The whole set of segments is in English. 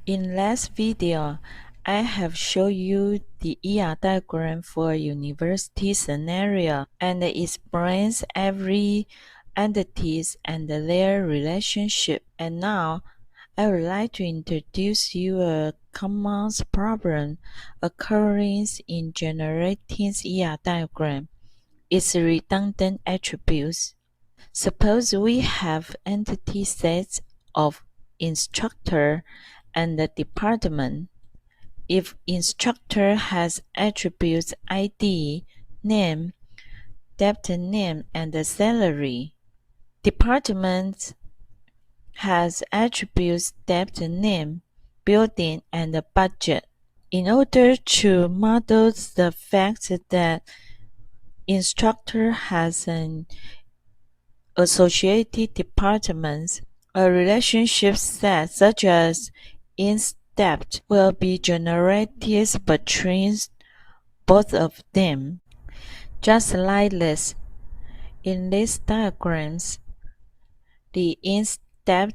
In last video, I have shown you the ER diagram for a university scenario and it explains every entities and their relationship. And now, I would like to introduce you a common problem occurring in generating ER diagram. It's redundant attributes. Suppose we have entity sets of instructor and the department. If instructor has attributes ID, name, debtor name, and the salary, department has attributes debtor name, building, and the budget. In order to model the fact that instructor has an associated departments, a relationship set such as in-step will be generated between both of them. Just like this, in these diagrams, the in-step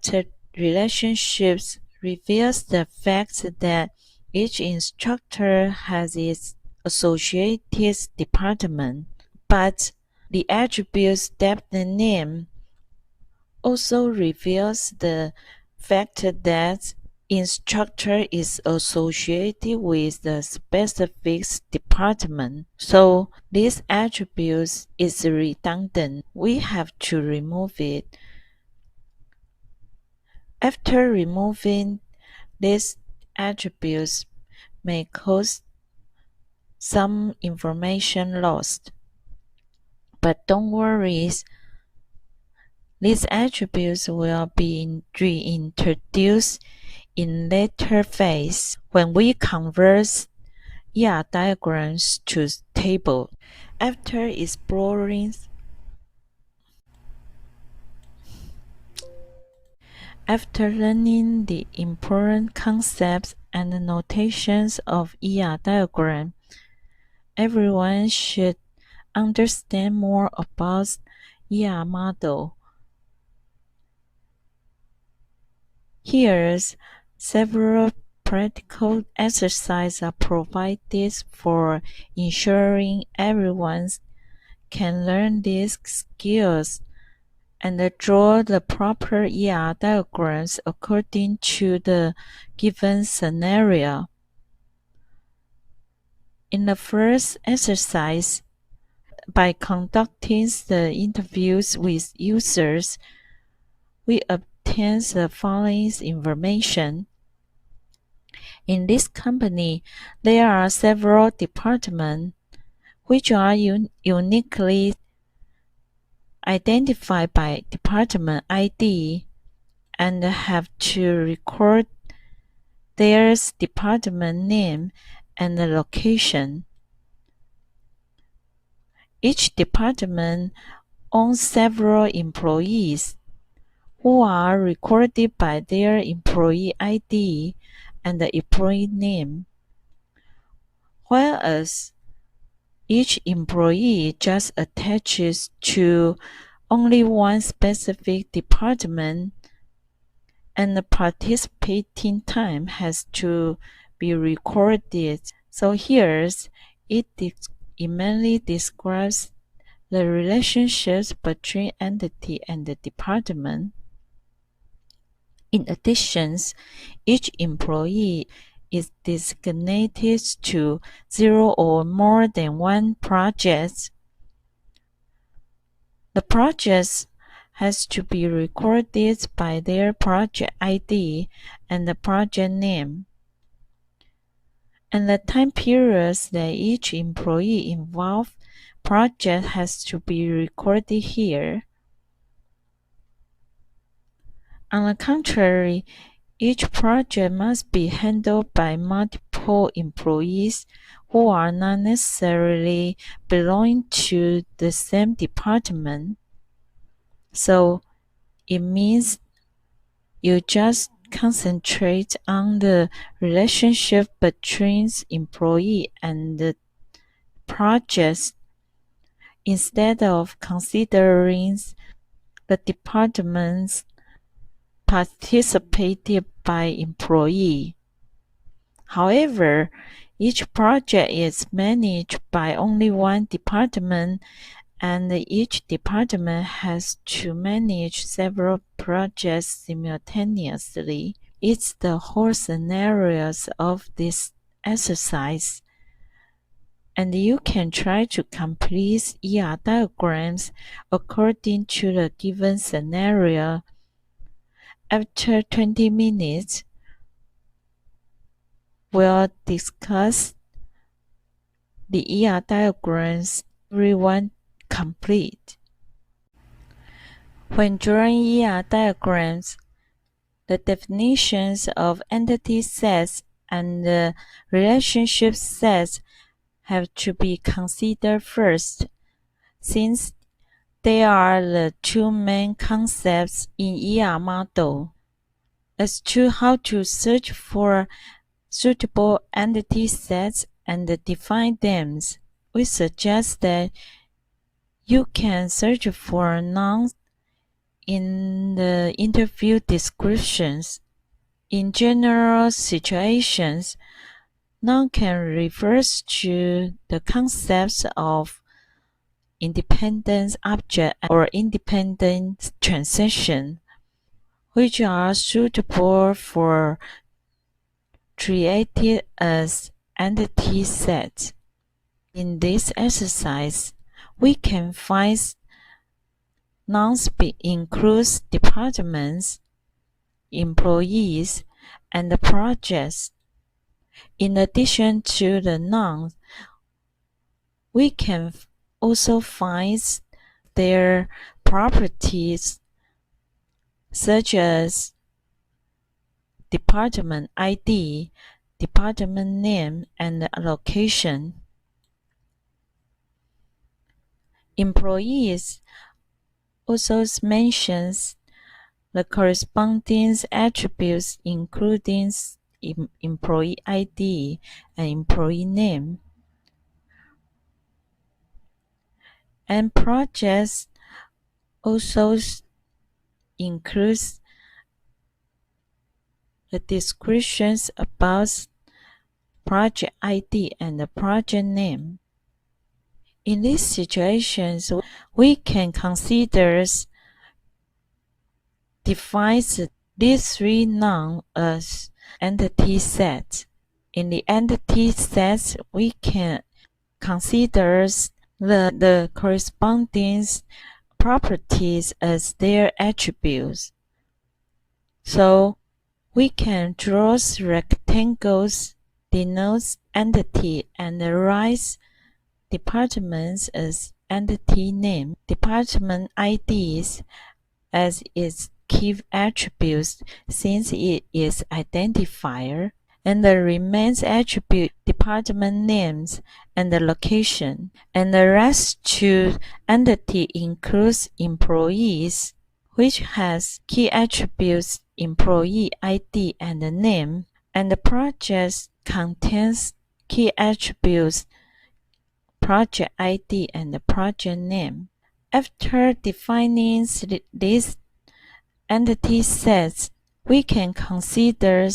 relationships reveals the fact that each instructor has its associated department, but the attributes depth name also reveals the fact that instructor is associated with the specific department. So this attribute is redundant. We have to remove it. After removing these attributes may cause some information lost. But don't worry, these attributes will be reintroduced in later phase when we convert diagrams to table. After learning the important concepts and notations of diagram, everyone should understand more about model. Here's several practical exercises are provided for ensuring everyone can learn these skills and draw the proper diagrams according to the given scenario. In the first exercise, by conducting the interviews with users, we obtain the following information. In this company, there are several departments which are uniquely identified by department ID and have to record their department name and the location. Each department owns several employees who are recorded by their employee ID and the employee name, whereas each employee just attaches to only one specific department and the participating time has to be recorded. So here it mainly describes the relationships between entity and the department. In addition, each employee is designated to 0 or more than one project. The projects has to be recorded by their project ID and the project name, and the time periods that each employee involved project has to be recorded here. On the contrary, each project must be handled by multiple employees who are not necessarily belonging to the same department. So it means you just concentrate on the relationship between employee and the projects instead of considering the departments participated by employee. However, each project is managed by only one department, and each department has to manage several projects simultaneously. It's the whole scenarios of this exercise, and you can try to complete ER diagrams according to the given scenario. After 20 minutes, we'll discuss the ER diagrams everyone complete. When drawing ER diagrams, the definitions of entity sets and the relationship sets have to be considered first, since they are the two main concepts in ER model. As to how to search for suitable entity sets and define them, we suggest that you can search for nouns in the interview descriptions. In general situations, noun can refer to the concepts of independent object or independent transaction, which are suitable for treated as entity sets. In this exercise, we can find nouns includes departments, employees, and projects. In addition to the nouns, we can also find their properties such as department ID, department name, and location. Employees also mentions the corresponding attributes including employee ID and employee name. And projects also includes the descriptions about project ID and the project name. In these situations, we can consider defines these three nouns as entity sets. In the entity sets, we can consider the corresponding properties as their attributes. So we can draw rectangles denotes entity and write departments as entity name, department IDs as its key attributes since it is identifier, and the remains attribute department names and the location, and the rest two entity includes employees, which has key attributes employee ID and the name, and the project contains key attributes project ID and the project name. After defining these entity sets, we can consider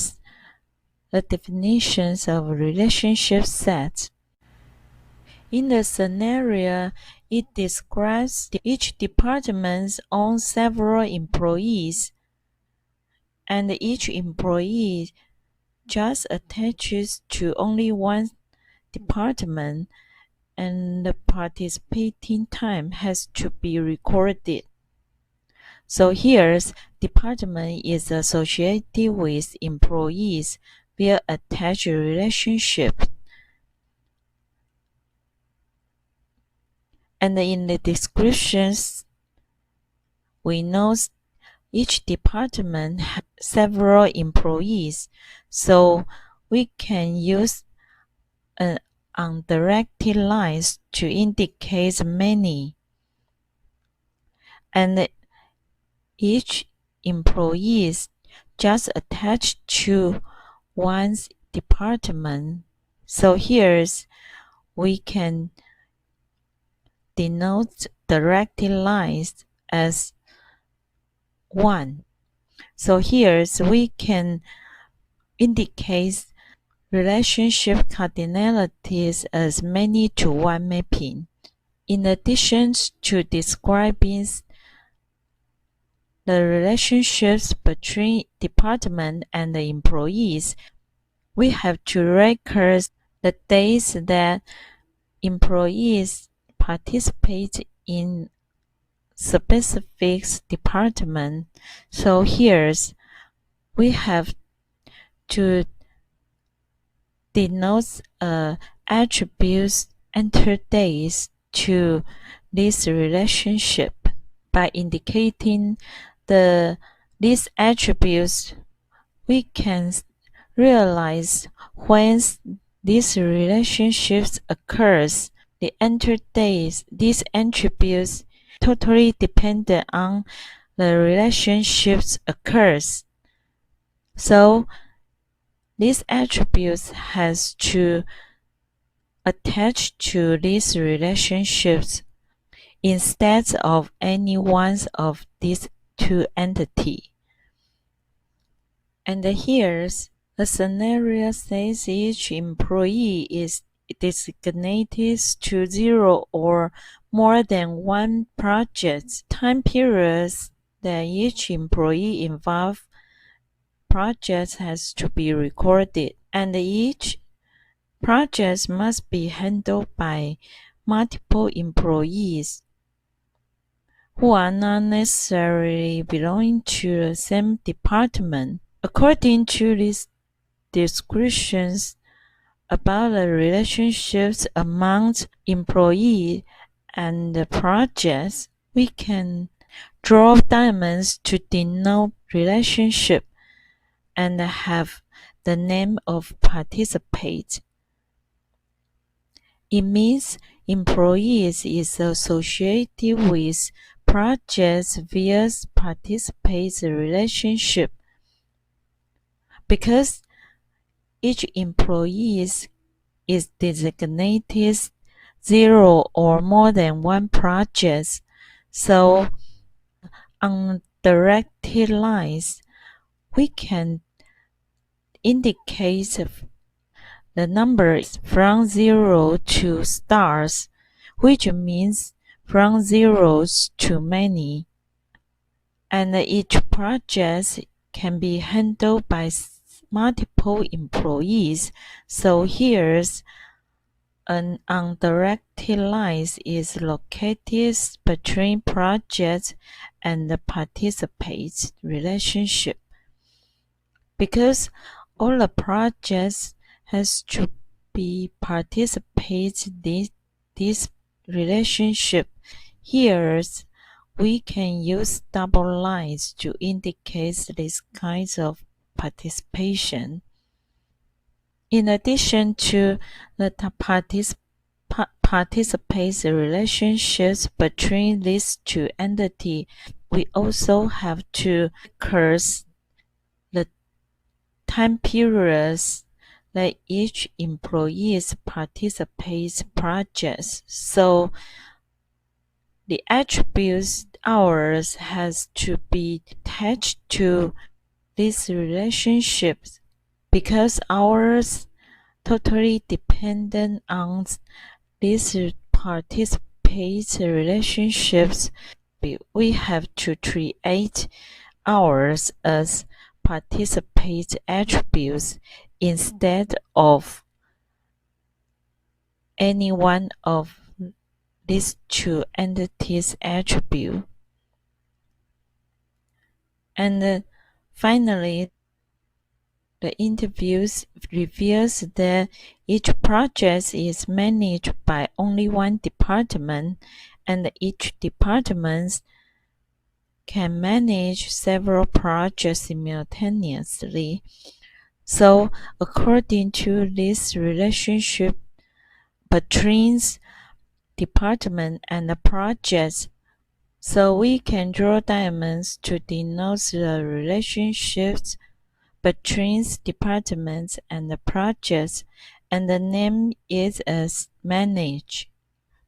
the definitions of relationship sets. In the scenario, it describes each department owns several employees, and each employee just attaches to only one department, and the participating time has to be recorded. So here's department is associated with employees via attached relationship. And in the descriptions, we know each department has several employees, so we can use an undirected lines to indicate many. And each employee is just attached to one's department. So here's we can denote directed lines as 1. So here's we can indicate relationship cardinalities as many-to-one mapping. In addition to describing the relationships between department and the employees, we have to record the days that employees participate in specific department. So here's we have to denote attributes enter days to this relationship by indicating these attributes. We can realize when these relationships occurs. The enter days, these attributes totally dependent on the relationships occurs. So these attributes has to attach to these relationships instead of any one of these two entities. And here's a scenario says each employee is designated to 0 or more than one project. Time periods that each employee involved project has to be recorded, and each project must be handled by multiple employees who are not necessarily belonging to the same department. According to these descriptions about the relationships among employees and the projects, we can draw diamonds to denote relationship and have the name of participant. It means employees is associated with projects via participant relationship. Because each employee is designated 0 or more than one project, so on directed lines, we can indicate the number from 0 to stars, which means from zeros to many. And each project can be handled by multiple employees. So here's an undirected line is located between project and the participant relationship. Because all the projects has to be participate this relationship. Here we can use double lines to indicate these kinds of participation. In addition to the participants relationships between these two entities, we also have to curse the time periods that each employee participates projects. So the attributes hours has to be attached to these relationships because hours totally dependent on these participant relationships. We have to create hours as participant attributes instead of any one of these two entities attribute. And finally, the interviews reveals that each project is managed by only one department, and each department can manage several projects simultaneously. So, according to this relationship between department and the projects, so we can draw diamonds to denote the relationships between departments and the projects, and the name is as manage.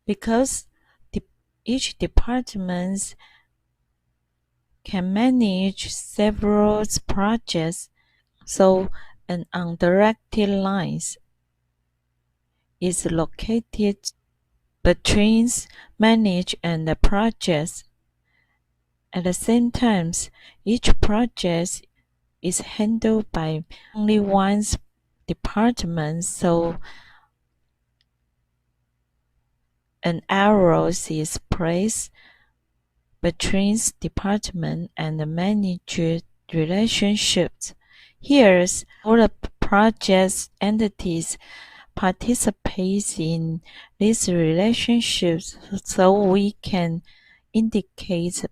Because each department can manage several projects, so An undirected line is located between manage and the projects. At the same time, each project is handled by only one department, so an arrow is placed between department and manager relationships. Here's all the project entities participate in these relationships, so we can indicate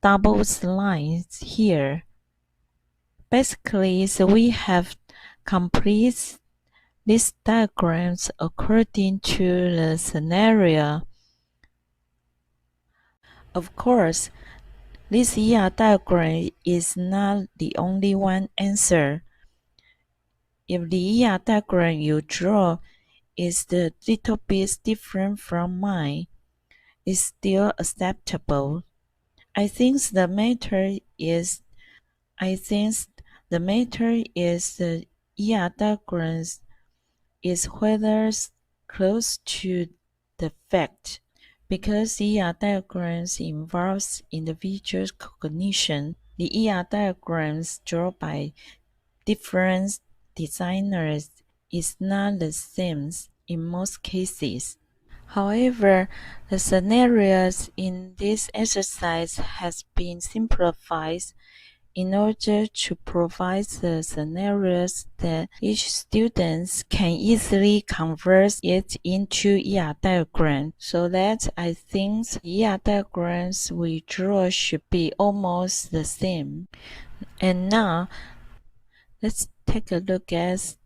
double lines here. Basically, so we have complete these diagrams according to the scenario. Of course, this ER diagram is not the only one answer. If the ER diagram you draw is a little bit different from mine, it's still acceptable. I think the matter is the ER diagrams is whether close to the fact. Because ER diagrams involves individual cognition, the ER diagrams drawn by different designers is not the same in most cases. However, the scenarios in this exercise has been simplified in order to provide the scenarios that each student can easily convert it into ER diagrams, so that I think the ER diagrams we draw should be almost the same. And now, let's take a look at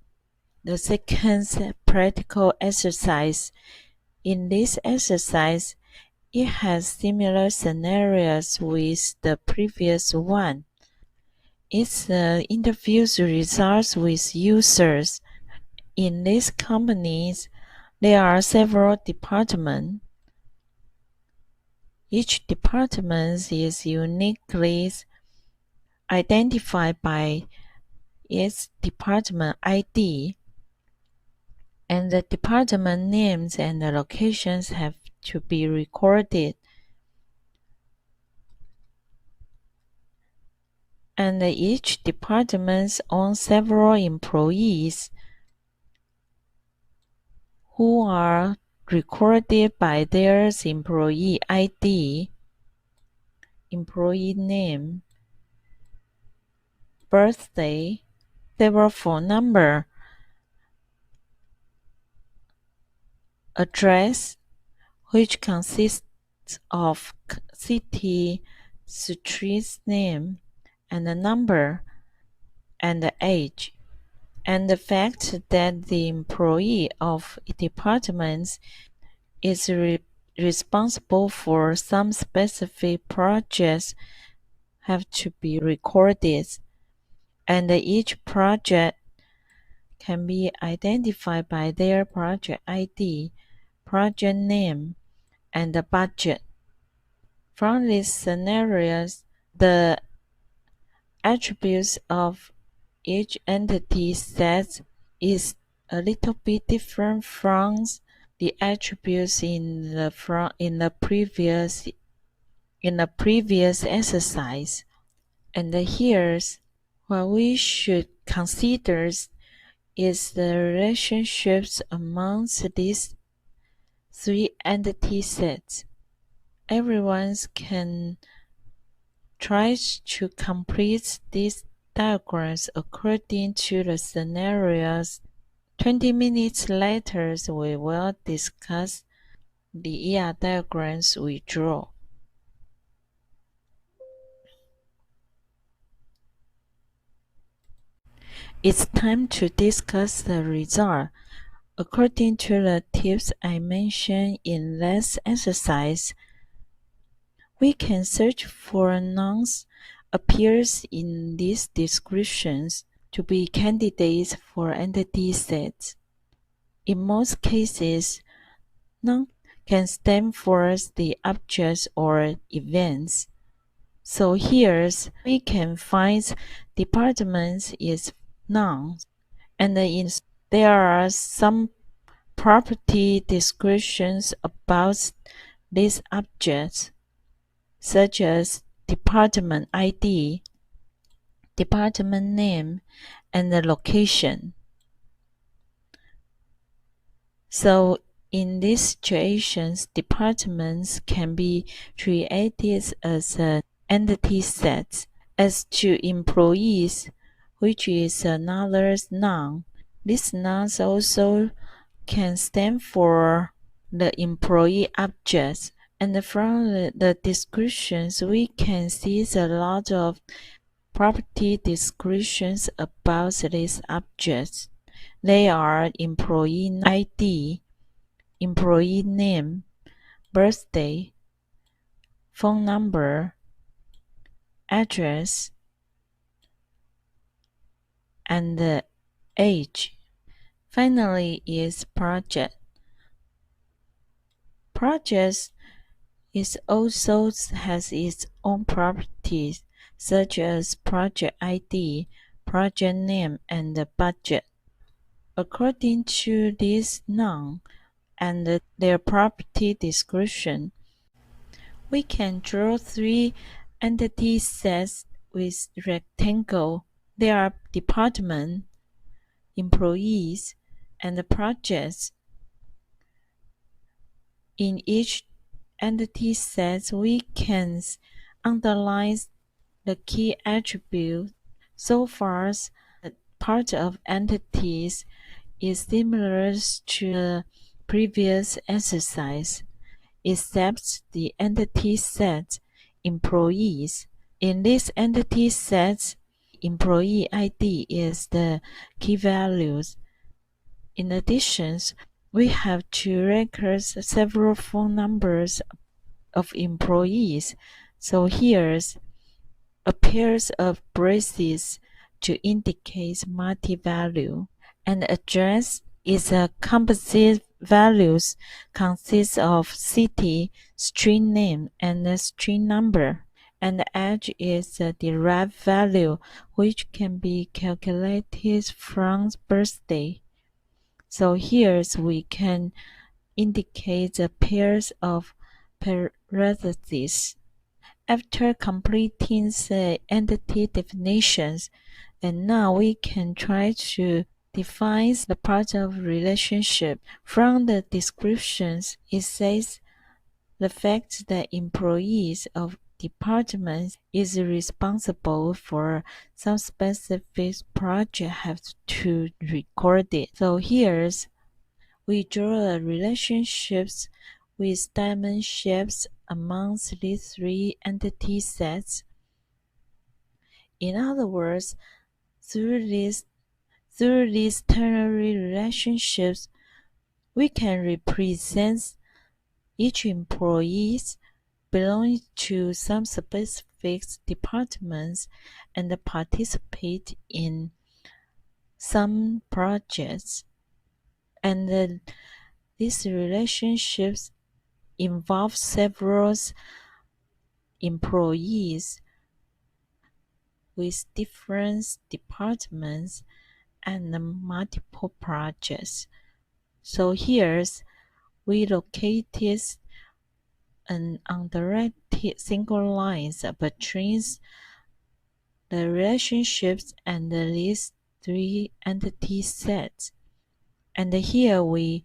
the second practical exercise. In this exercise, it has similar scenarios with the previous one. It's the interviews results with users. In these companies, there are several departments. Each department is uniquely identified by its department ID, and the department names and the locations have to be recorded. And each department owns several employees who are recorded by their employee ID, employee name, birthday, several phone number, address, which consists of city, street name, and the number, and the age, and the fact that the employee of departments is responsible for some specific projects have to be recorded, and each project can be identified by their project ID, project name, and the budget. From these scenarios, the attributes of each entity set is a little bit different from the attributes in the previous exercise. And here's what we should consider is the relationships amongst these three entity sets. Everyone can try to complete these diagrams according to the scenarios. 20 minutes later, we will discuss the ER diagrams we draw. It's time to discuss the result. According to the tips I mentioned in this exercise, we can search for nouns appears in these descriptions to be candidates for entity sets. In most cases, noun can stand for the objects or events. So here we can find departments is nouns, And there are some property descriptions about these objects, such as department ID, department name, and the location. So in these situations, departments can be treated as an entity set. As to employees, which is another noun, this noun also can stand for the employee objects. And from the descriptions, we can see a lot of property descriptions about these objects. They are employee ID, employee name, birthday, phone number, address, and the age. Finally is project. Projects is also has its own properties, such as project ID, project name, and the budget. According to this noun and their property description, we can draw three entity sets with rectangle. They are department, employees, and the projects. In each entity set, we can underline the key attribute. So far, the part of entities is similar to the previous exercise, except the entity set employees. In this entity set, employee ID is the key values. In addition, we have to record several phone numbers of employees. So here's a pair of braces to indicate multi-value. And address is a composite values consists of city, street name, and a street number. And the age is a derived value which can be calculated from birthday. So here we can indicate the pairs of parentheses. After completing the entity definitions, and now we can try to define the part of relationship. From the descriptions, it says the fact that employees of departments is responsible for some specific project have to record it. So here's we draw relationships with diamond shapes amongst these three entity sets. In other words, through these ternary relationships, we can represent each employee belonging to some specific departments and participate in some projects. And these relationships involve several employees with different departments and multiple projects. So here's we located an undirected single lines between the relationships and these three entity sets. And here we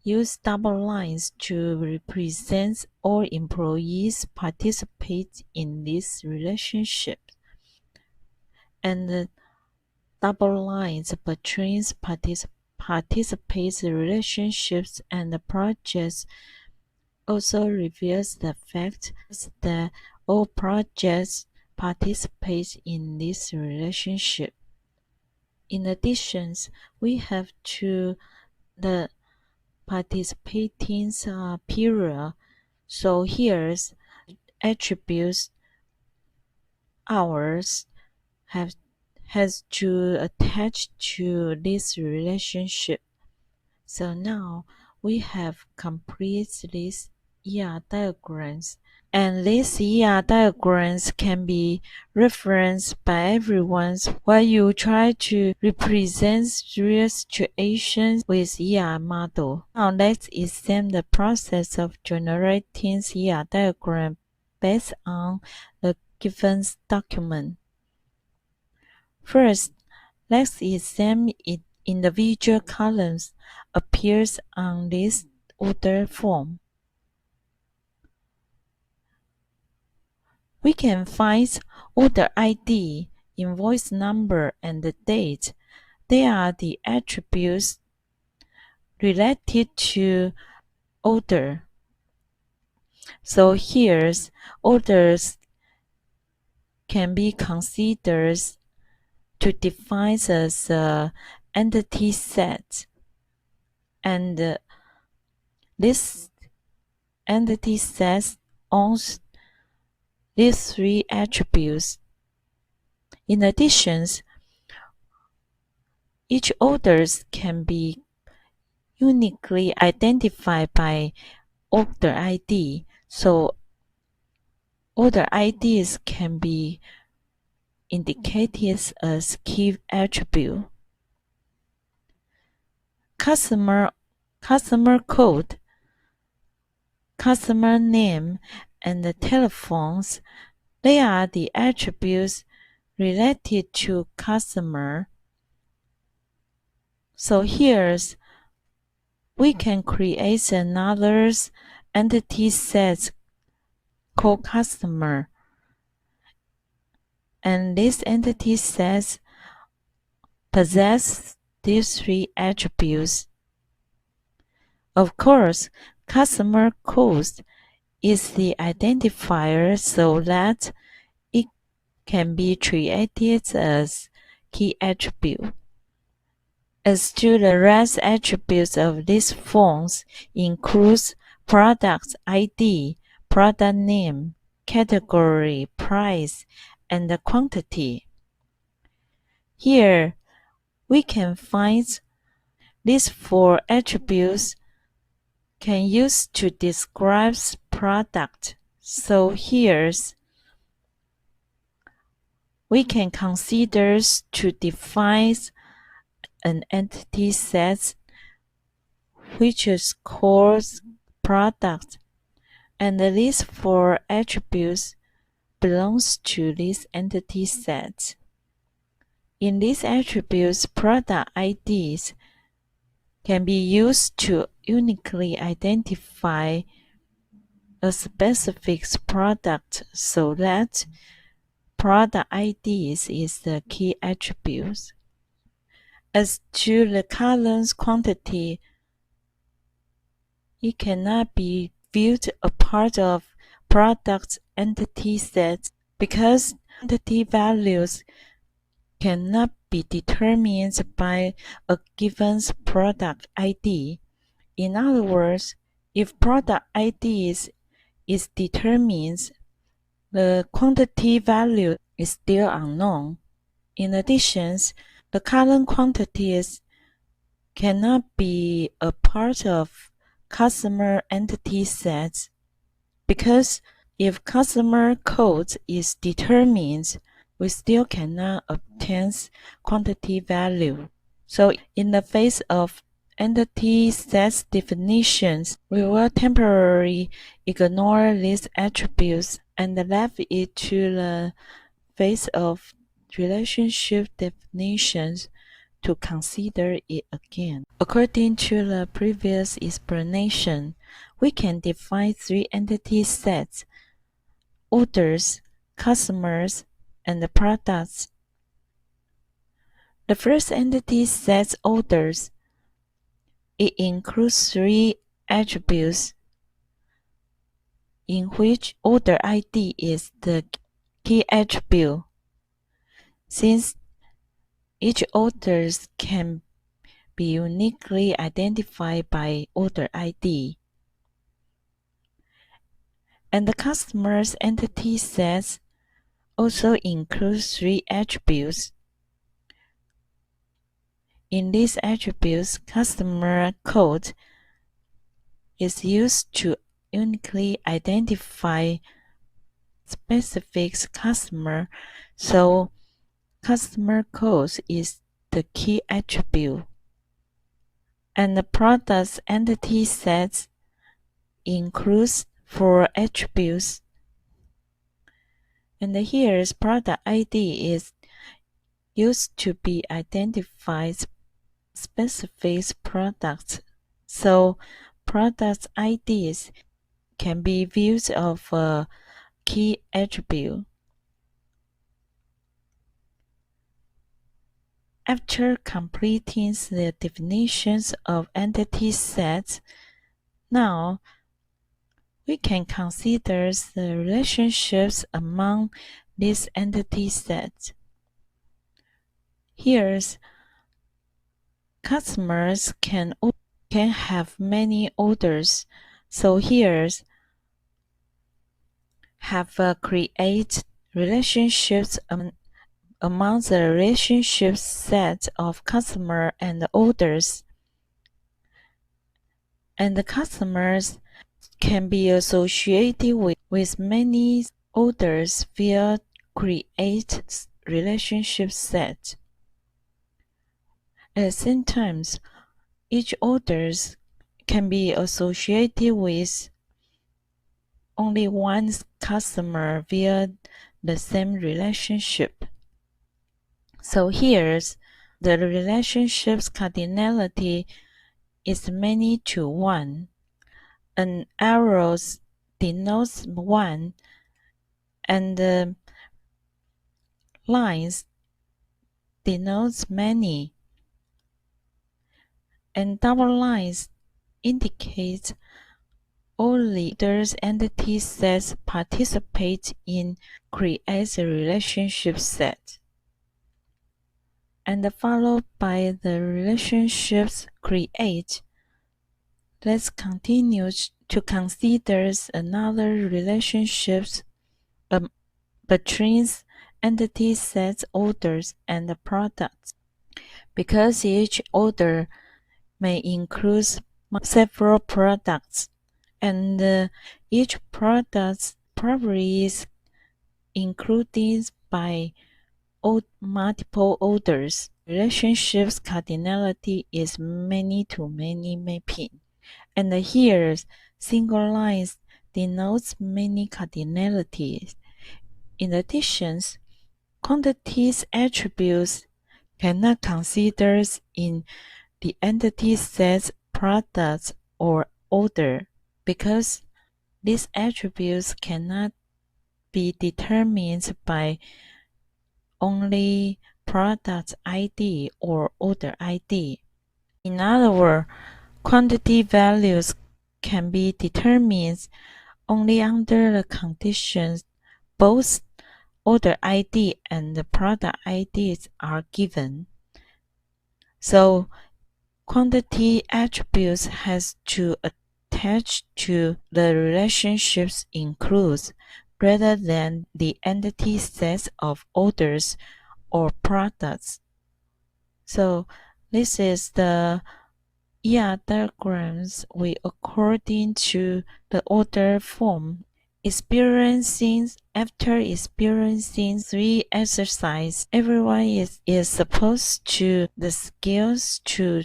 use double lines to represent all employees participate in this relationship. And the double lines between participants relationships and the projects also reveals the fact that all projects participate in this relationship. In addition, we have to the participating period. So here's attributes hours has to attach to this relationship. So now we have completed this ER diagrams. And these ER diagrams can be referenced by everyone while you try to represent real situations with ER model. Now let's examine the process of generating ER diagram based on the given document. First, let's examine its individual columns appears on this order form. We can find order ID, invoice number, and the date. They are the attributes related to order. So here's orders can be considered to define as entity set, and this entity set owns these three attributes. In addition, each orders can be uniquely identified by order ID, so order IDs can be indicated as key attribute. Customer code, customer name, and the telephones, they are the attributes related to customer. So here's we can create another entity set called customer, and this entity set possess these three attributes. Of course, customer code is the identifier so that it can be treated as key attribute. As to the rest attributes of these forms includes product ID, product name, category, price, and the quantity. Here, we can find these four attributes can use to describe product. So here's we can consider to define an entity set which is called product, and these four attributes belongs to this entity set. In these attributes, product IDs can be used to uniquely identify a specific product so that product IDs is the key attributes. As to the column's quantity, it cannot be viewed a part of product entity set because quantity values cannot be determined by a given product ID. In other words, if product ID is determined, the quantity value is still unknown. In addition, the column quantities cannot be a part of customer entity sets because if customer code is determined, we still cannot obtain quantity value. So in the face of entity sets definitions, we will temporarily ignore these attributes and leave it to the face of relationship definitions to consider it again. According to the previous explanation, we can define three entity sets: orders, customers, and the products. The first entity set orders. It includes three attributes in which order ID is the key attribute. Since each order can be uniquely identified by order ID, and the customer's entity set also includes three attributes. In these attributes, customer code is used to uniquely identify specific customer, so customer code is the key attribute. And the product's entity sets includes 4 attributes. And here's product ID is used to be identified specific products. So product IDs can be views of a key attribute. After completing the definitions of entity sets, now we can consider the relationships among these entity sets. Here's customers can have many orders. So here's have create relationships among the relationship set of customer and orders. And the customers can be associated with many orders via create relationship set. At the same time, each orders can be associated with only one customer via the same relationship. So here's the relationship's cardinality is many to one. An arrow denotes one, and the lines denotes many, and double lines indicate only those entity sets participate in create a relationship set. And followed by the relationships create, let's continue to consider another relationships between entity sets, orders, and products. Because each order may include several products, and each product probably is included by multiple orders. Relationships cardinality is many to many mapping. And here, single lines denotes many cardinalities. In addition, quantities attributes cannot consider in the entity set's products or order because these attributes cannot be determined by only product ID or order ID. In other words, quantity values can be determined only under the conditions both order ID and the product IDs are given. So quantity attributes has to attach to the relationships includes rather than the entity sets of orders or products. So this is the ER diagrams according to the order form. After experiencing 3 exercises, everyone is supposed to the skills to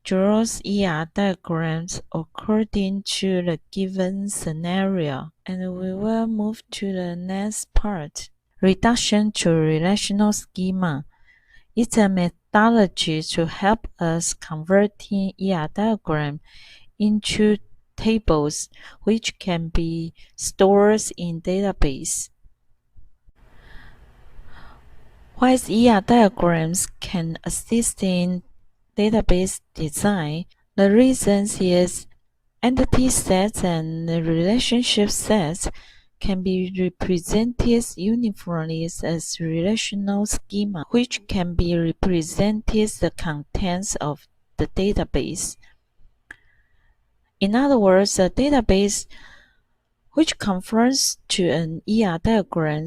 draw ER diagrams according to the given scenario. And we will move to the next part. Reduction to relational schema. It's a methodology to help us converting ER diagram into tables which can be stored in database. Whilst ER diagrams can assist in database design, the reason is entity sets and relationship sets can be represented uniformly as relational schema, which can be represented the contents of the database. In other words, a database which conforms to an ER diagram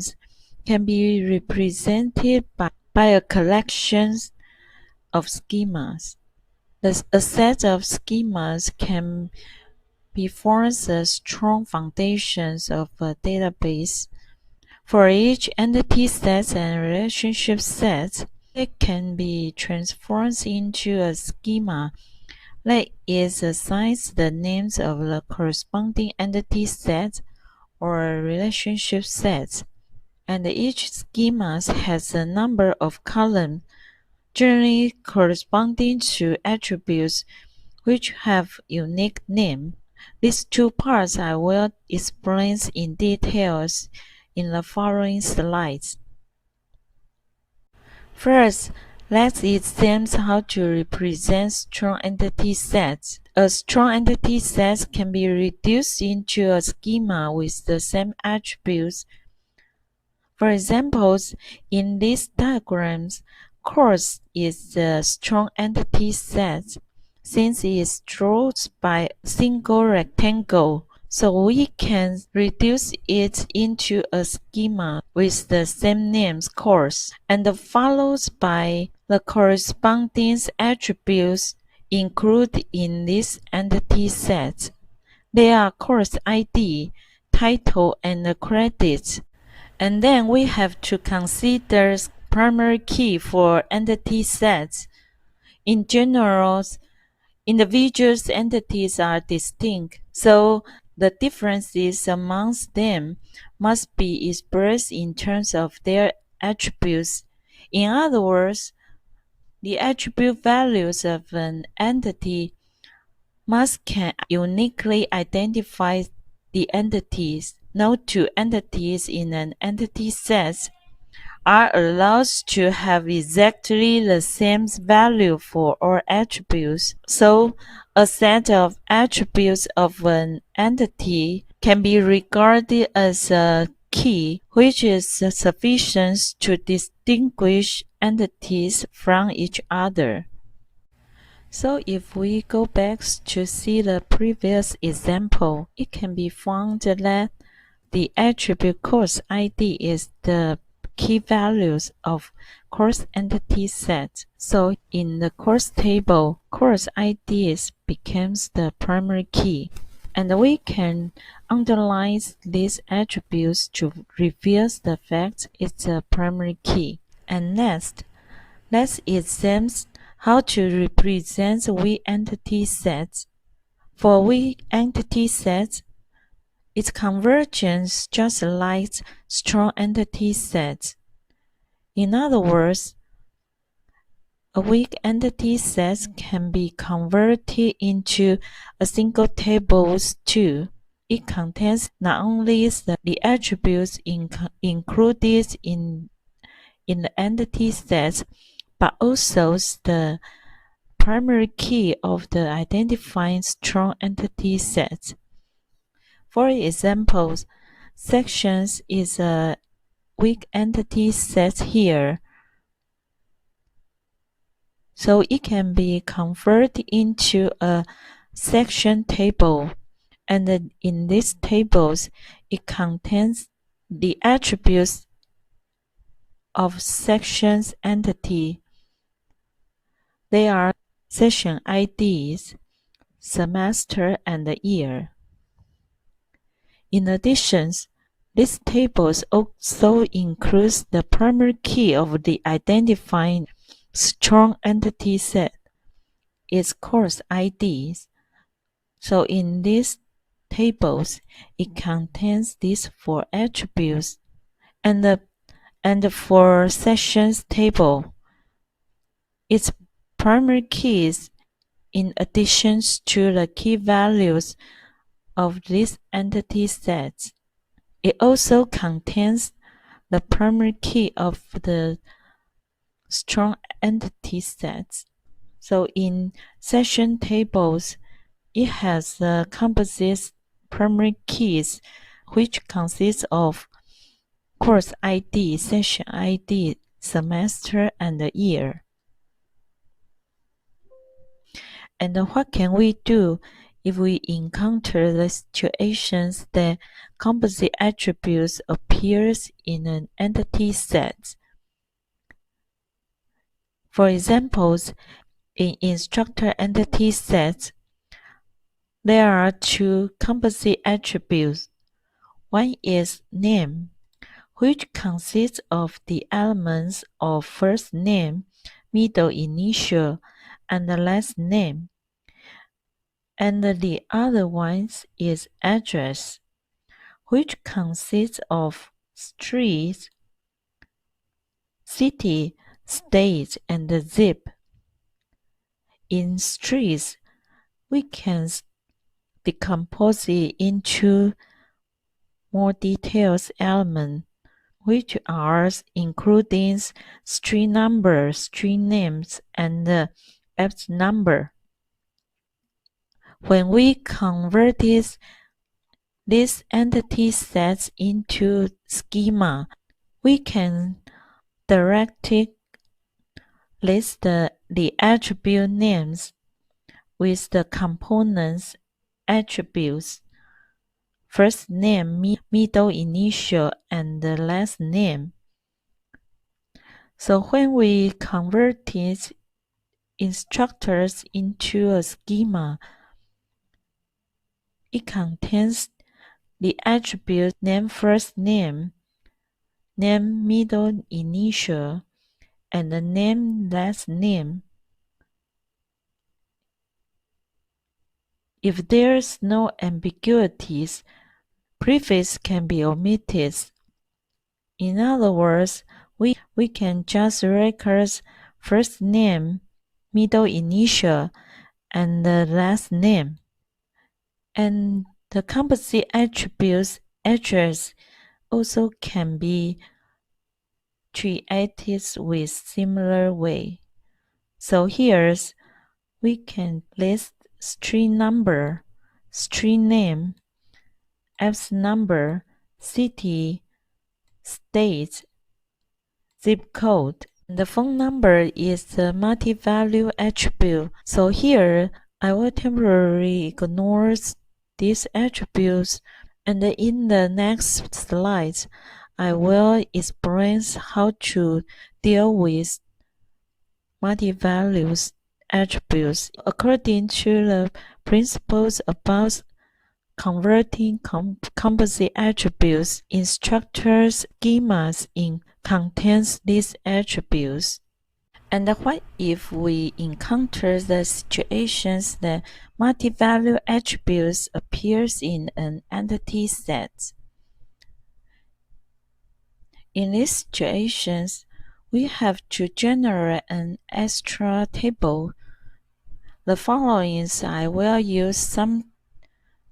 can be represented by a collection of schemas. A set of schemas can forms the strong foundations of a database. For each entity set and relationship set, it can be transformed into a schema that assigns the names of the corresponding entity set or relationship sets, and each schema has a number of columns, generally corresponding to attributes which have unique name. These two parts I will explain in details in the following slides. First, let's examine how to represent strong entity sets. A strong entity set can be reduced into a schema with the same attributes. For examples, in these diagrams, course is the strong entity set since it is drawn by a single rectangle. So we can reduce it into a schema with the same names course and followed by the corresponding attributes included in this entity set. They are course ID, title, and credits. And then we have to consider primary key for entity sets. In general, individual entities are distinct, so the differences amongst them must be expressed in terms of their attributes. In other words, the attribute values of an entity must can uniquely identify the entities. No two entities in an entity set are allowed to have exactly the same value for all attributes. So, a set of attributes of an entity can be regarded as a key, which is sufficient to distinguish entities from each other. So if we go back to see the previous example, it can be found that the attribute course ID is the key values of course entity set. So in the course table, course IDs becomes the primary key. And we can underline these attributes to reveal the fact it's a primary key. And next, let's examine how to represent weak entity sets. For weak entity sets, its convergence just like strong entity sets. In other words, a weak entity set can be converted into a single table too. It contains not only the attributes included in the entity set, but also the primary key of the identifying strong entity set. For example, sections is a weak entity set here. So it can be converted into a section table. And in these tables, it contains the attributes of sections entity. They are session IDs, semester, and year. In addition, this table also includes the primary key of the identifying strong entity set, its course IDs. So in these tables, it contains these four attributes, and for sessions table, its primary keys in addition to the key values of these entity sets. It also contains the primary key of the strong entity sets. So in session tables, it has the composite primary keys, which consists of course ID, session ID, semester, and the year. And what can we do if we encounter the situations that composite attributes appears in an entity set? For examples, in instructor entity sets, There are two composite attributes. One is name, which consists of the elements of first name, middle initial, and the last name. And the other one is address, which consists of street, city, state, and zip. In streets, we can decompose it into more detailed elements, which are including street numbers, street names, and apps number. When we convert these entity sets into schema, we can directly list the attribute names with the components attributes, first name, middle initial, and the last name. So when we convert these instructors into a schema, it contains the attribute name first name, name middle initial, and the name last name. If there's no ambiguities, prefix can be omitted. In other words, we can just record first name, middle initial, and the last name. And the composite attributes address also can be created with similar way. So here's we can list street number, street name, apps number, city, state, zip code. The phone number is the multi-value attribute. So here I will temporarily ignore these attributes, and in the next slides I will explain how to deal with multi-values attributes according to the principles about converting composite attributes. Instructors schemas contains these attributes. And what if we encounter the situations that multi-value attributes appears in an entity set? In these situations, we have to generate an extra table. The following I will use some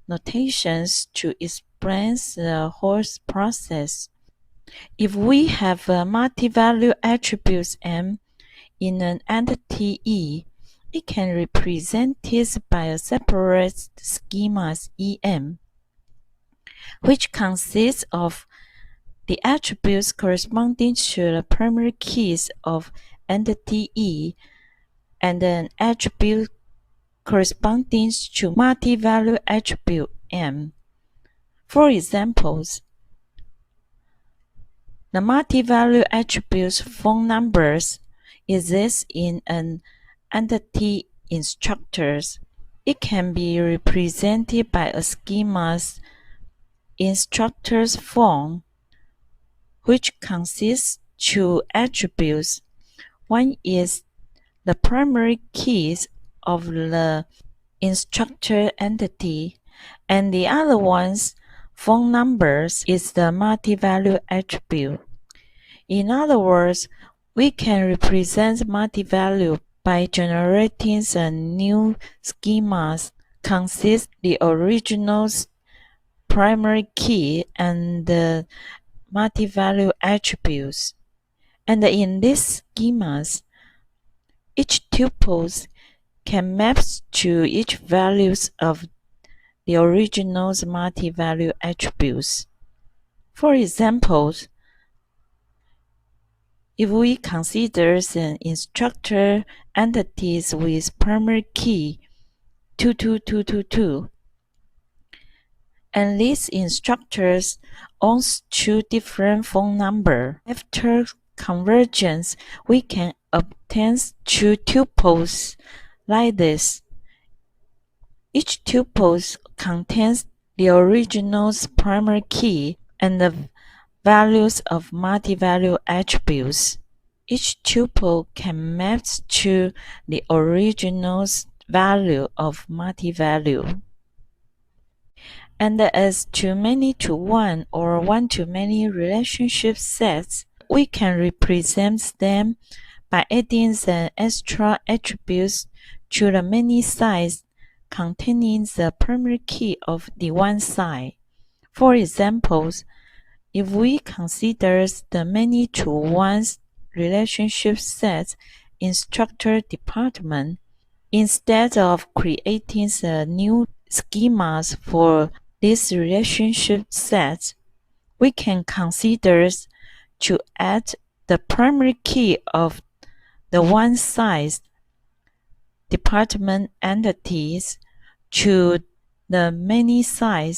notations to explain the whole process. If we have a multi-value attribute M in an entity E, it can be represented by a separate schema EM, which consists of the attributes corresponding to the primary keys of entity E and an attribute corresponding to multi-value attribute M. For examples, the multi-value attributes phone numbers exists in an entity instructors. It can be represented by a schema's instructor's phone, which consists two attributes. One is the primary keys of the instructor entity, and the other one's phone numbers is the multi-value attribute. In other words, we can represent multi-value by generating a new schema consists the original primary key and the multi-value attributes. And in these schemas, each tuple can map to each values of the original multi-value attributes. For example, if we consider an instructor entities with primary key 22222, and these instructors owns two different phone numbers. After convergence, we can obtain two tuples like this. Each tuple contains the original's primary key and the values of multi-value attributes. Each tuple can map to the original's value of multi-value. And as too-many to one or one-to-many relationship sets, we can represent them by adding the extra attributes to the many sides containing the primary key of the one side. For example, if we consider the many-to-one relationship set in structure department, instead of creating the new schemas for these relationship sets, we can consider to add the primary key of the one-side department entities to the many-side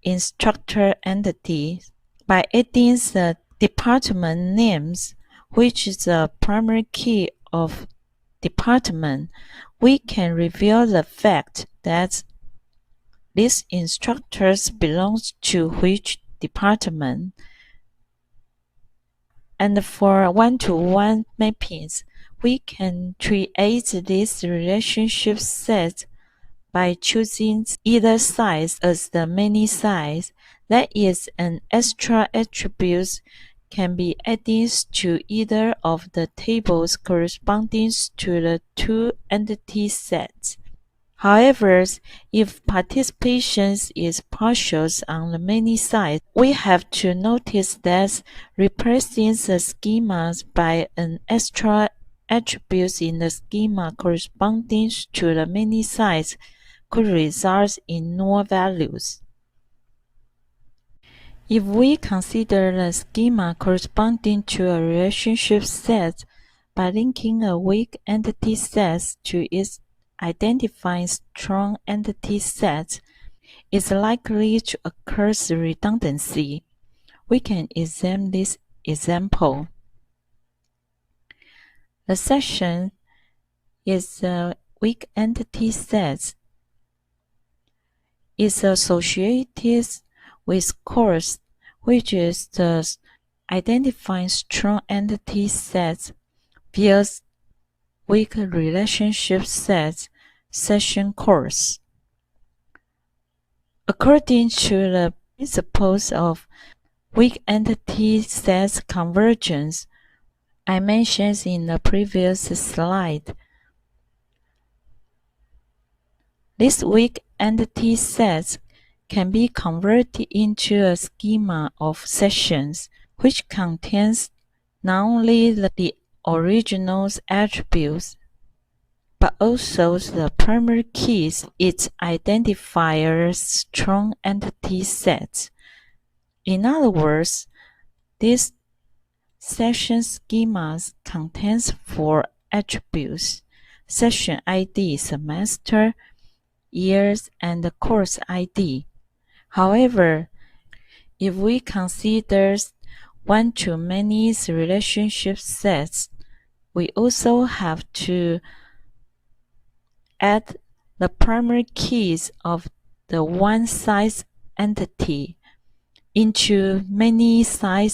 instructor entities by adding the department names, which is the primary key of department. We can reveal the fact that these instructors belong to which department. And for one-to-one mappings, we can create this relationship set by choosing either side as the many side. That is, an extra attribute can be added to either of the tables corresponding to the two entity sets. However, if participation is partial on the many sides, we have to notice that replacing the schemas by an extra attribute in the schema corresponding to the many sides could result in null values. If we consider the schema corresponding to a relationship set by linking a weak entity set to its identifying strong entity set, it's likely to occur redundancy. We can examine this example. The section is a weak entity set is associated with course, which is the identifying strong entity set via weak relationship set session course. According to the principles of weak entity set convergence I mentioned in the previous slide, these weak entity sets can be converted into a schema of sessions which contains not only the original attributes but also the primary keys its identifier strong entity sets. In other words, this session schemas contains four attributes: session ID, semester, years, and the course ID. However, if we consider one-to-many relationship sets, we also have to add the primary keys of the one-side entity into many-side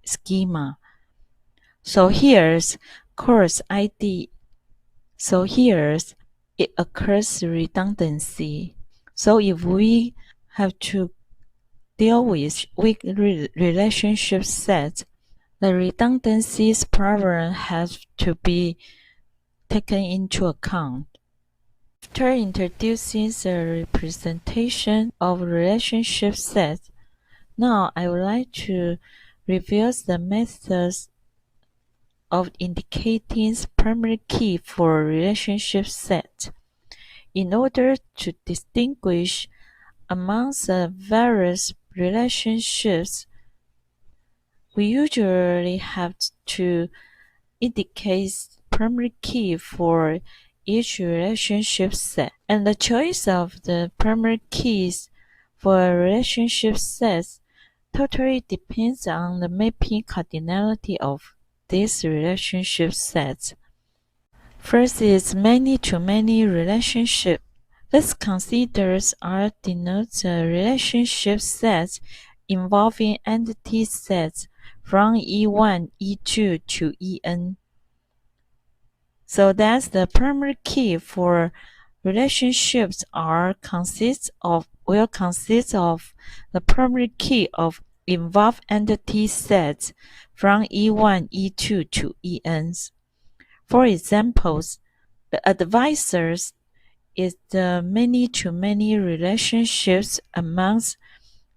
schema. So here's course ID. So here's it occurs redundancy. So if we have to deal with weak relationship sets, the redundancies problem has to be taken into account. After introducing the representation of relationship sets, now I would like to review the methods of indicating primary key for a relationship set. In order to distinguish among the various relationships, we usually have to indicate primary key for each relationship set, and the choice of the primary keys for a relationship set totally depends on the mapping cardinality of these relationship sets. First is many-to-many relationship. Let's consider R denotes a relationship set involving entity sets from E1, E2 to En. So that's the primary key for relationships will consist of the primary key of involved entity sets from E1, E2 to Ens. For examples, the advisors is the many-to-many relationships amongst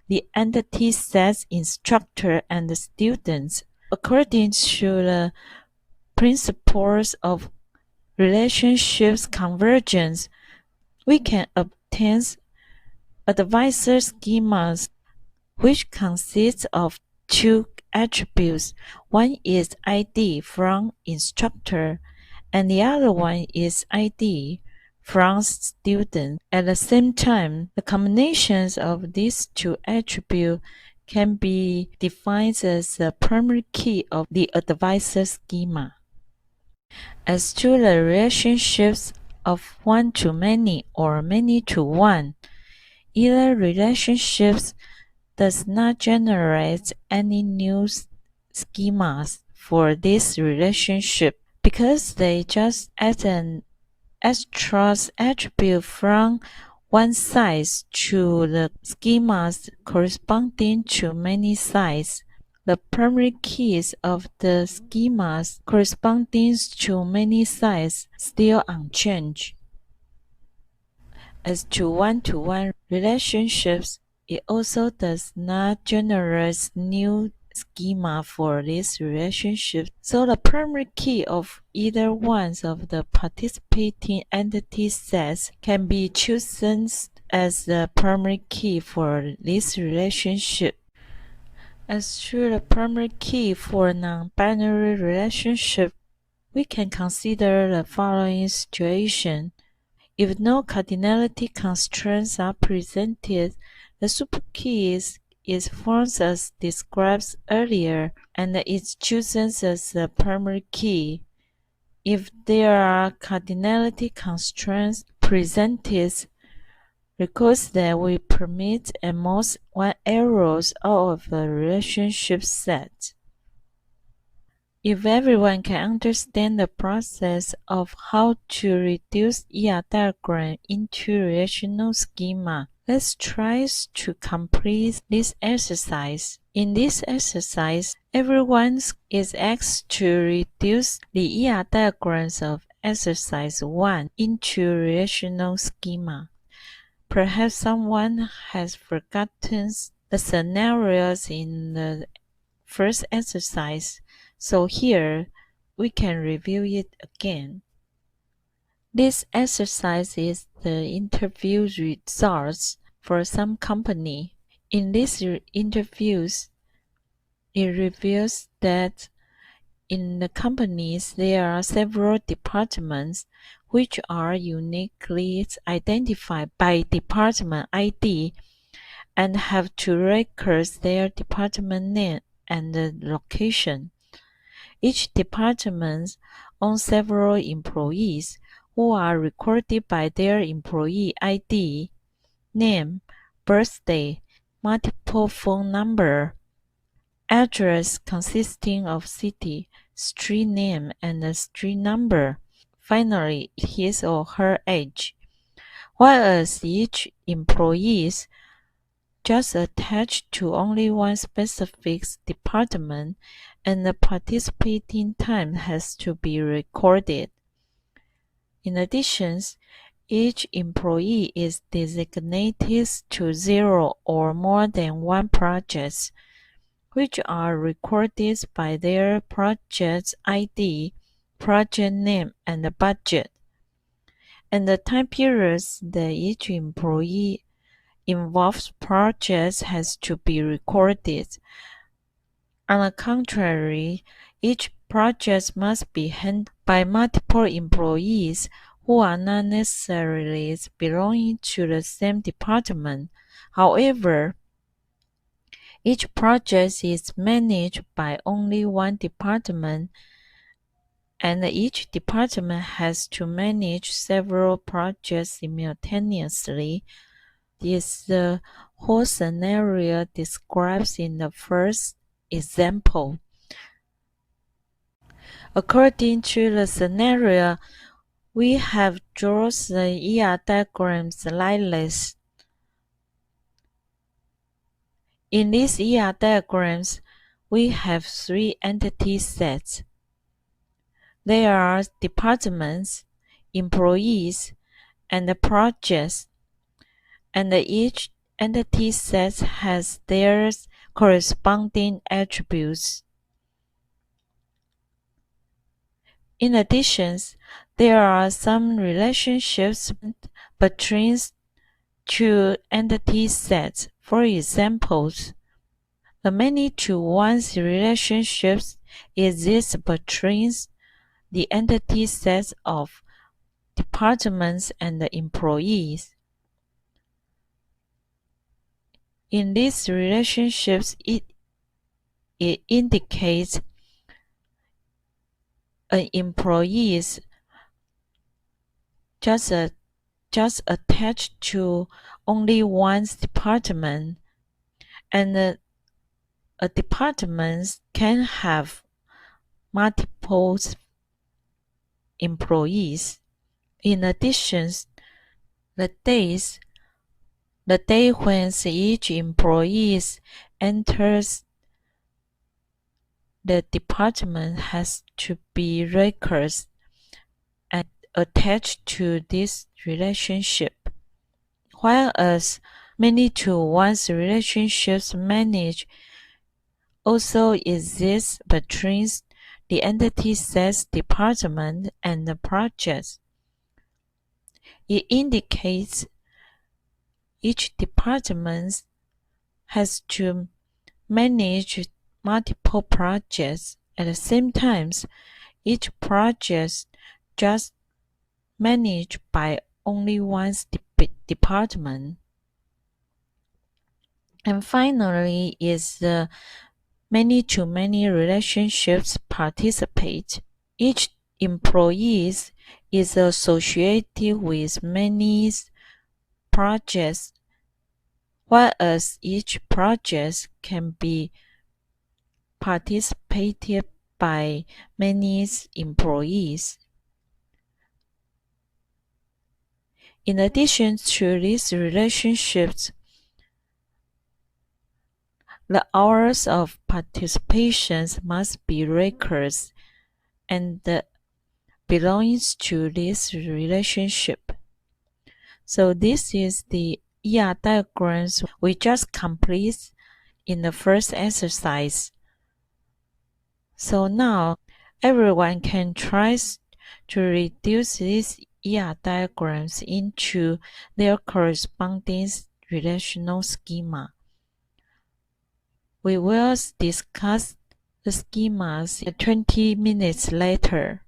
the entity sets instructor and students. According to the principles of relationships convergence, we can obtain advisor schemas which consists of two attributes. One is ID from instructor and the other one is ID from student. At the same time, the combinations of these two attributes can be defined as the primary key of the advisor schema. As to the relationships of one-to-many or many-to-one, either relationships does not generate any new schemas for this relationship because they just add an extra attribute from one size to the schemas corresponding to many sides. The primary keys of the schemas corresponding to many sides still unchanged. As to one-to-one relationships, it also does not generate new schema for this relationship. So the primary key of either one of the participating entity sets can be chosen as the primary key for this relationship. As to the primary key for non-binary relationship, we can consider the following situation. If no cardinality constraints are presented, the superkey is formed as described earlier and is chosen as the primary key. If there are cardinality constraints presented, recalls that we permit at most one arrows out of a relationship set. If everyone can understand the process of how to reduce ER diagram into relational schema, let's try to complete this exercise. In this exercise, everyone is asked to reduce the ER diagrams of exercise 1 into relational schema. Perhaps someone has forgotten the scenarios in the first exercise, so here we can review it again. This exercise is the interview results for some company. In these interviews, it reveals that in the companies there are several departments which are uniquely identified by department ID and have to record their department name and the location. Each department owns several employees who are recorded by their employee ID, name, birthday, multiple phone number, address consisting of city, street name, and a street number. Finally, his or her age. Whereas each employee is just attached to only one specific department and the participating time has to be recorded. In addition, each employee is designated to 0 or more than 1 projects, which are recorded by their project ID, project name, and budget, and the time periods that each employee involved projects has to be recorded. On the contrary, each project must be handled by multiple employees who are not necessarily belonging to the same department. However, each project is managed by only one department and each department has to manage several projects simultaneously. This is the whole scenario described in the first example. According to the scenario, we have drawn the ER diagrams like this. In these ER diagrams, we have three entity sets. They are departments, employees, and projects, and each entity set has their corresponding attributes. In addition, there are some relationships between two entity sets. For example, the many-to-one relationships exist between the entity sets of departments and employees. In these relationships, it indicates an employee is just attached to only one department, and a department can have multiple employees. In addition, the day when each employee enters the department has to be recorded and attached to this relationship. Whereas many-to-one relationships manage also exist between the entity sets department and the project. It indicates each department has to manage multiple projects at the same time. Each project just managed by only one department. And finally is the many-to-many relationships participate. Each employee is associated with many projects, whereas each project can be participated by many employees. In addition to these relationships, the hours of participation must be recorded and belongs to this relationship. So this is the ER diagrams we just completed in the first exercise. So now everyone can try to reduce these ER diagrams into their corresponding relational schema. We will discuss the schemas 20 minutes later.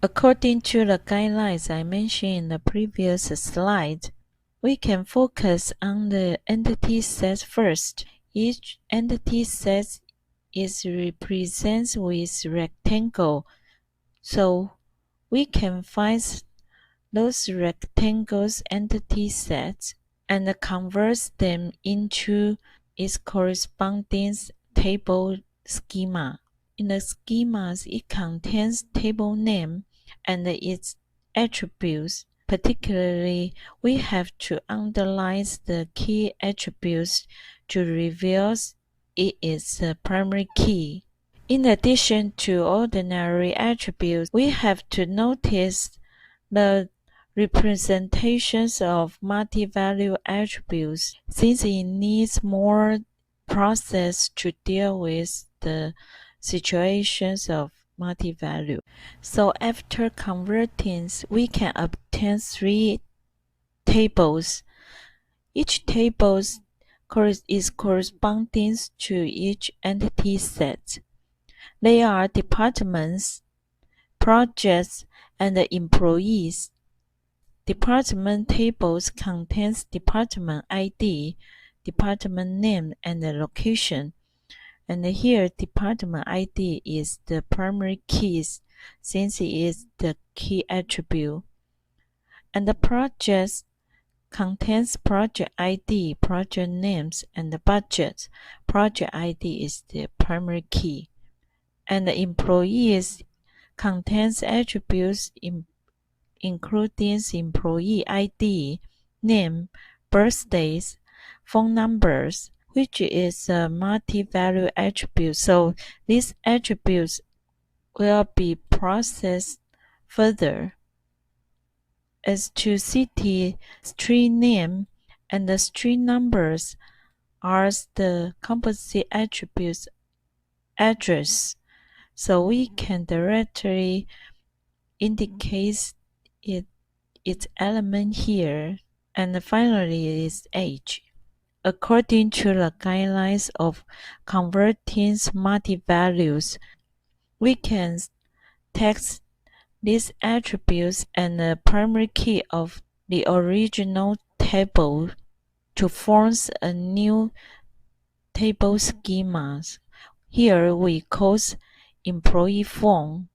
According to the guidelines I mentioned in the previous slide, we can focus on the entity set first. Each entity set is represented with rectangle, so we can find those rectangles entity sets and convert them into its corresponding table schema. In the schemas, it contains table name and its attributes. Particularly, we have to underline the key attributes to reveal it is the primary key. In addition to ordinary attributes, we have to notice the representations of multi-value attributes, since it needs more process to deal with the situations of multi-value. So after converting, we can obtain three tables. Each table is corresponding to each entity set. They are departments, projects, and employees. Department tables contains department ID, department name, and the location. And here department ID is the primary keys since it is the key attribute. And the project contains project ID, project names, and the budget. Project ID is the primary key. And the employees contains attributes including employee ID, name, birthdays, phone numbers, which is a multi-value attribute. So these attributes will be processed further. As to city, street name, and the street numbers are the composite attributes address. So we can directly indicate its element here. And finally is age. According to the guidelines of converting multi-values, we can text these attributes and the primary key of the original table to form a new table schema. Here we call employee phone.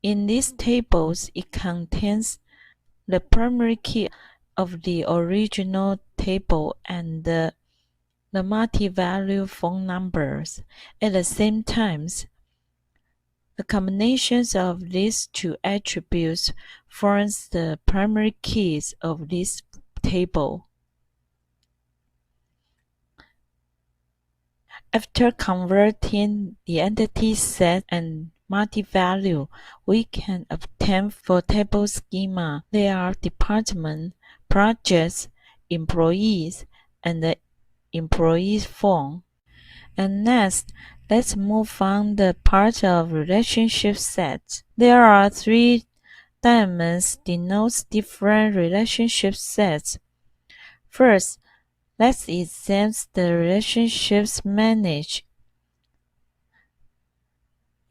In these tables, it contains the primary key of the original table and the multi-value phone numbers. At the same time, the combinations of these two attributes forms the primary keys of this table. After converting the entity set and multi-value, we can obtain for table schema. There are department, projects, employees, and the employee phone. And next, let's move on the part of relationship sets. There are three diamonds denotes different relationship sets. First, let's examine the relationships managed.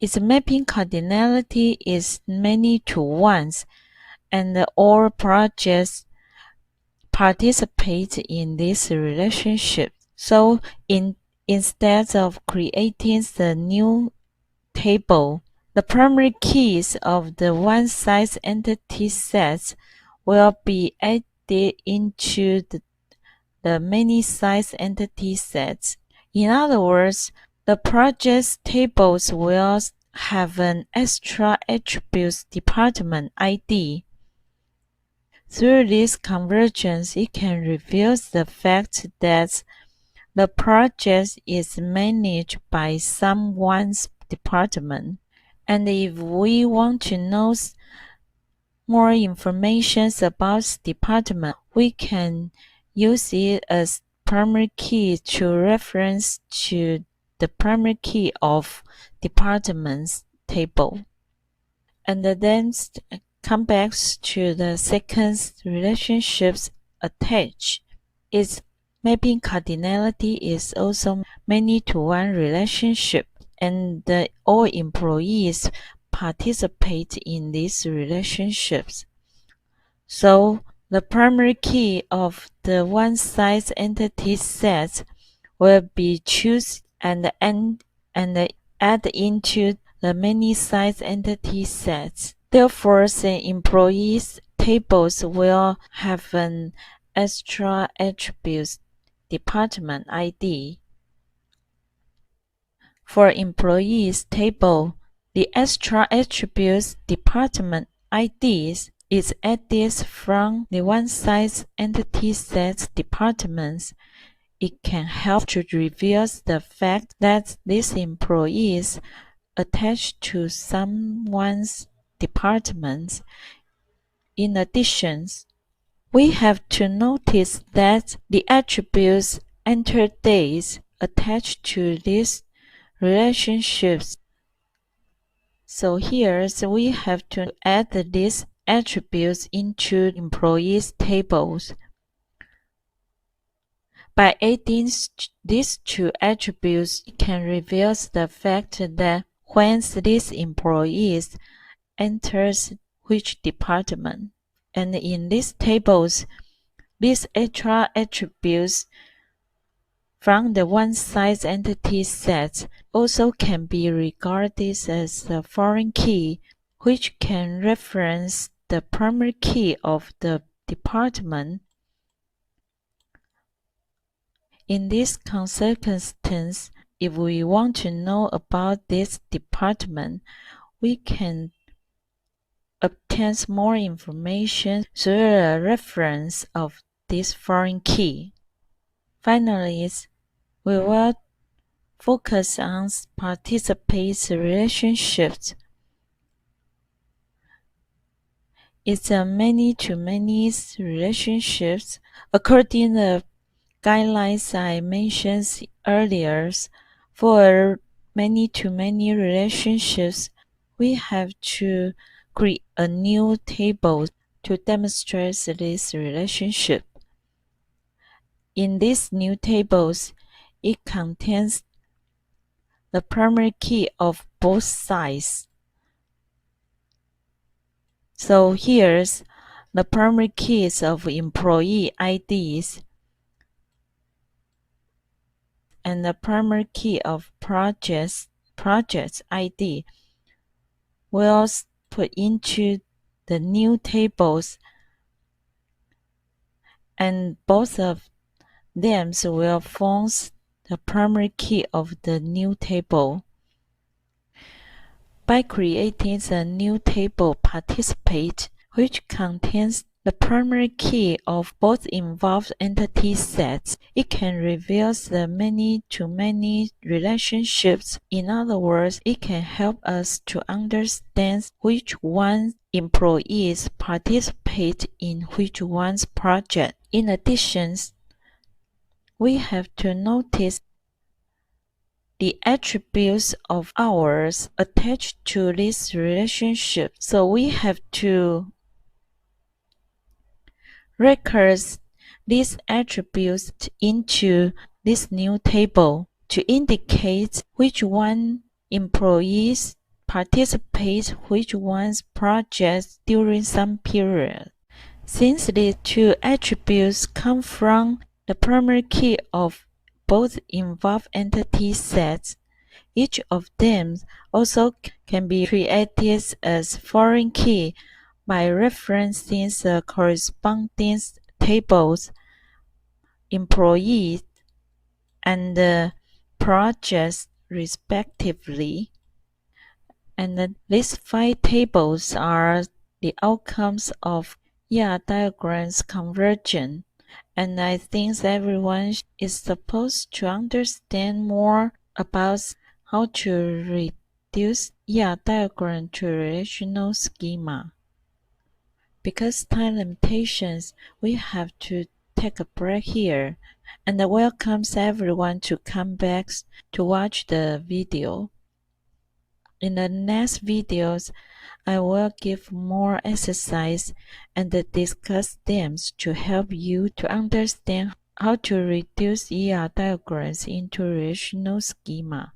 Its mapping cardinality is many to ones, and all projects participate in this relationship. So instead of creating the new table, the primary keys of the one-size entity sets will be added into the many-size entity sets. In other words, the project's tables will have an extra attributes department ID. Through this convergence, it can reveal the fact that the project is managed by someone's department. And if we want to know more information about department, we can use it as primary key to reference to the primary key of department's table. And then come back to the second relationships attached. Its mapping cardinality is also many to one relationship, and all employees participate in these relationships. So the primary key of the one-size entity set will be choose and add into the many-size entity sets. Therefore, the employees tables will have an extra attributes department ID. For employees table, the extra attributes department IDs is added from the one-size entity set departments. It can help to reveal the fact that these employees attached to someone's department. In addition, we have to notice that the attributes enter days attached to these relationships. So here we have to add these attributes into employees tables. By adding these two attributes, it can reveal the fact that when these employees enters which department. And in these tables, these extra attributes from the one-size entity set also can be regarded as a foreign key, which can reference the primary key of the department. In this circumstance, if we want to know about this department, we can obtain more information through a reference of this foreign key. Finally, we will focus on participants' relationships. It's a many-to-many relationships. According to the guidelines I mentioned earlier, for many-to-many relationships, we have to create a new table to demonstrate this relationship. In these new tables, it contains the primary key of both sides. So here's the primary keys of employee IDs and the primary key of project ID will put into the new tables, and both of them will form the primary key of the new table. By creating a new table participate, which contains the primary key of both involved entity sets, it can reveal the many-to-many relationships. In other words, it can help us to understand which one employees participate in which one's project. In addition, we have to notice the attributes of hours attached to this relationship. So we have to record these attributes into this new table to indicate which one employees participate which one's projects during some period. Since these two attributes come from the primary key of both involved entity sets, each of them also can be created as foreign key by referencing the corresponding tables, employees, and projects respectively. And these 5 tables are the outcomes of diagrams conversion. And I think everyone is supposed to understand more about how to reduce diagram to relational schema. Because time limitations, we have to take a break here, and I welcome everyone to come back to watch the video. In the next videos, I will give more exercise and discuss them to help you to understand how to reduce diagrams into relational schema.